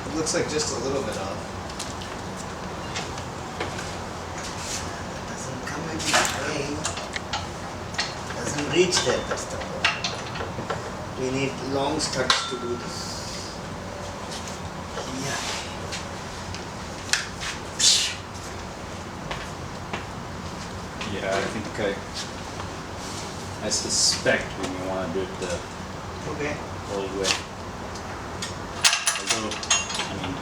It looks like just a little bit off. Doesn't come in this way. Doesn't reach there, that's the problem. We need long studs to do this. Yeah. Yeah, I think I suspect we may want to do it the Okay. old way. Although, I mean,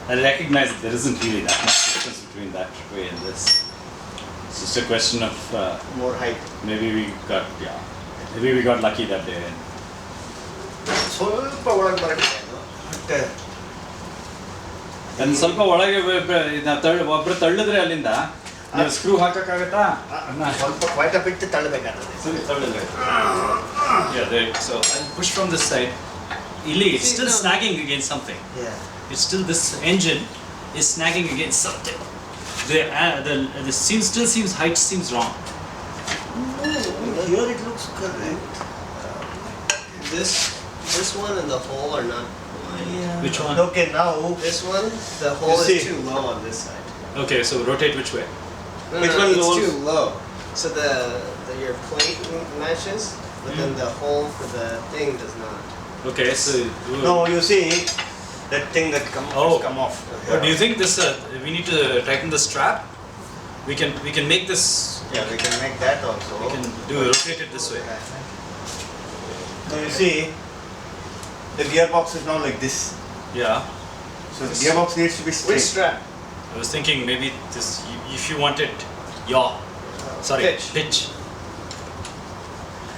I recognize that there isn't really that much difference between that way and this. It's just a question of More height. maybe we got lucky that day. And ಸ್ವಲ್ಪ ಒಳಗೆ ಬರಕ್ಕೆ but and ಸ್ವಲ್ಪ ಒಳಗೆ ಒಬ್ರು ತಳ್ಳಿದ್ರೆ ಅಲ್ಲಿಂದ ನೀವು screw ಹಾಕಕ್ಕಾಗತ್ತಾ? ಸ್ವಲ್ಪ quite ಬಿಟ್ಟು ತಳ್ಳಬೇಕಾಗ್ತದೆ. ಸರಿ ತಳ್ಳಿದ್ರೆ. Yeah, there. So I'll push from this side. Illy, it's still snagging against something. Yeah. It's still this engine is snagging against something. The seam still seems height seems wrong. Here it looks correct. This one and the hole are not. Yeah. Which one? Okay, now This one, the hole see. is too low on this side. Okay, so rotate which way? No, Which no, one it's goes? too low. So your plate matches, but then the hole for the thing does not. Okay, so no, you see that thing that come off. But do you think this? We need to tighten the strap. We can make this. Yeah, we can make that also. We can rotate it this way. So you see, the gearbox is now like this. Yeah. So the gearbox needs to be straight. Which strap? I was thinking maybe this. If you want it, sorry, pitch.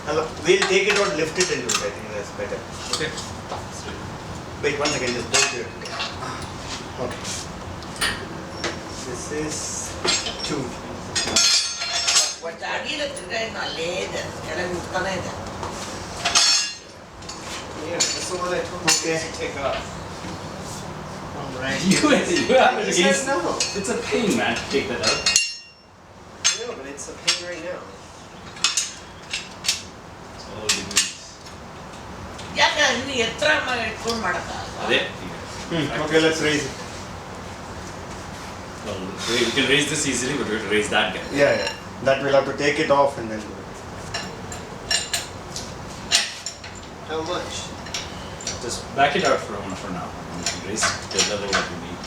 Hello, we'll take it out, lift it and do it. I think that's better. Okay. Wait, one second, just bolt it. Okay. This is 2. But ಅಡಿಯಲ್ಲಿ ತಿರ್ಗಾ ಇನ್ನು ಅಲ್ಲೇ ಇದೆ ಕೆಳಗೆ ನಿಂತ್ತಾನೆ ಇದೆ. Yeah, that's the one I told you Okay. to take off. Alright. You have it You against. said no. It's a pain, man, to take that out. No, but it's a pain right now. It's all degrees. ಯಾಕೆ ಇನ್ನು ಎತ್ತರ ಇಟ್ಕೊಂಡು ಮಾಡಕ್ಕಾಗಲ್ಲ? ಅದೇ. Okay, let's raise it. Well, we can raise this easily, but we have to raise that guy. Yeah, yeah. That we'll have to take it off and then do it. How much? Just back it out for now. We can raise the level that we need.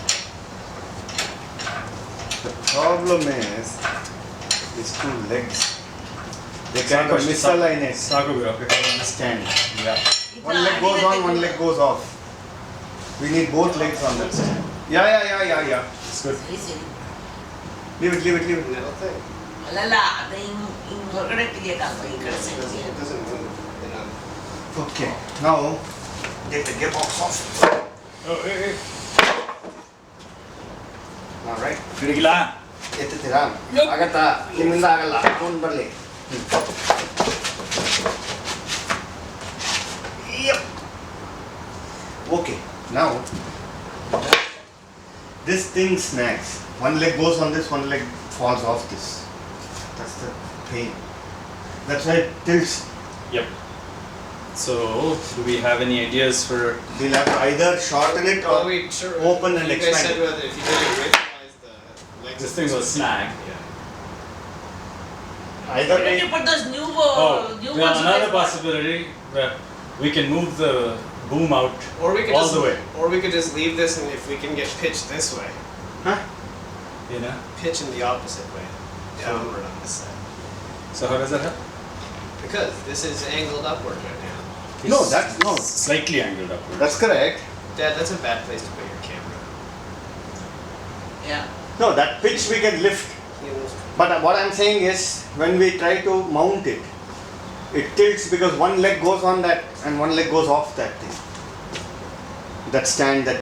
The problem is these 2 legs. They kind of misalign it. Sago bro. Stand. Yeah. One leg goes on, one leg goes off. We need both legs on that stand. Yeah. It's good. ಸರಿ ಸರಿ. Leave it. Metal thing. ಅಲ್ಲಲ್ಲ ಅದು ಹಿಂಗ್ ಹೊರಗಡೆ ತೆಗಿಯಕ್ಕಾಗಲ್ಲ ಈ ಕಡೆ side. It doesn't move enough. Okay. Now get the gearbox off. Oh, hey. Alright. ಹಿಡಿಗಿಲ್ಲ. ಎತ್ತುತ್ತೀರಾ? ಆಗತ್ತಾ? ನಿಮ್ಮಿಂದ ಆಗಲ್ಲ. ಫೋನ್ ಬರಲಿ. Yep. Okay. Now this thing snags. One leg goes on this, one leg falls off this. That's the pain. That's why it tilts. Yep. So, do we have any ideas for? We'll have to either shorten it or open and you guys expand said it. whether if you did it widthwise, the legs. This thing will snag. Either Why don't way. you put those new Oh, new well, ones another you guys bought? possibility where we can move the boom out Or we could all just, the way. Or we could just leave this, and if we can get pitched this way, Huh? You know. pitch in the opposite way, downward on this side. So how does that help? Because this is angled upward right now. No, that's no. Slightly angled upwards. That's correct. Dad, that's a bad place to put your camera. Yeah. No, that pitch we can lift. You know, But what I'm saying is, when we try to mount it, it tilts because one leg goes on that and one leg goes off that thing. That stand that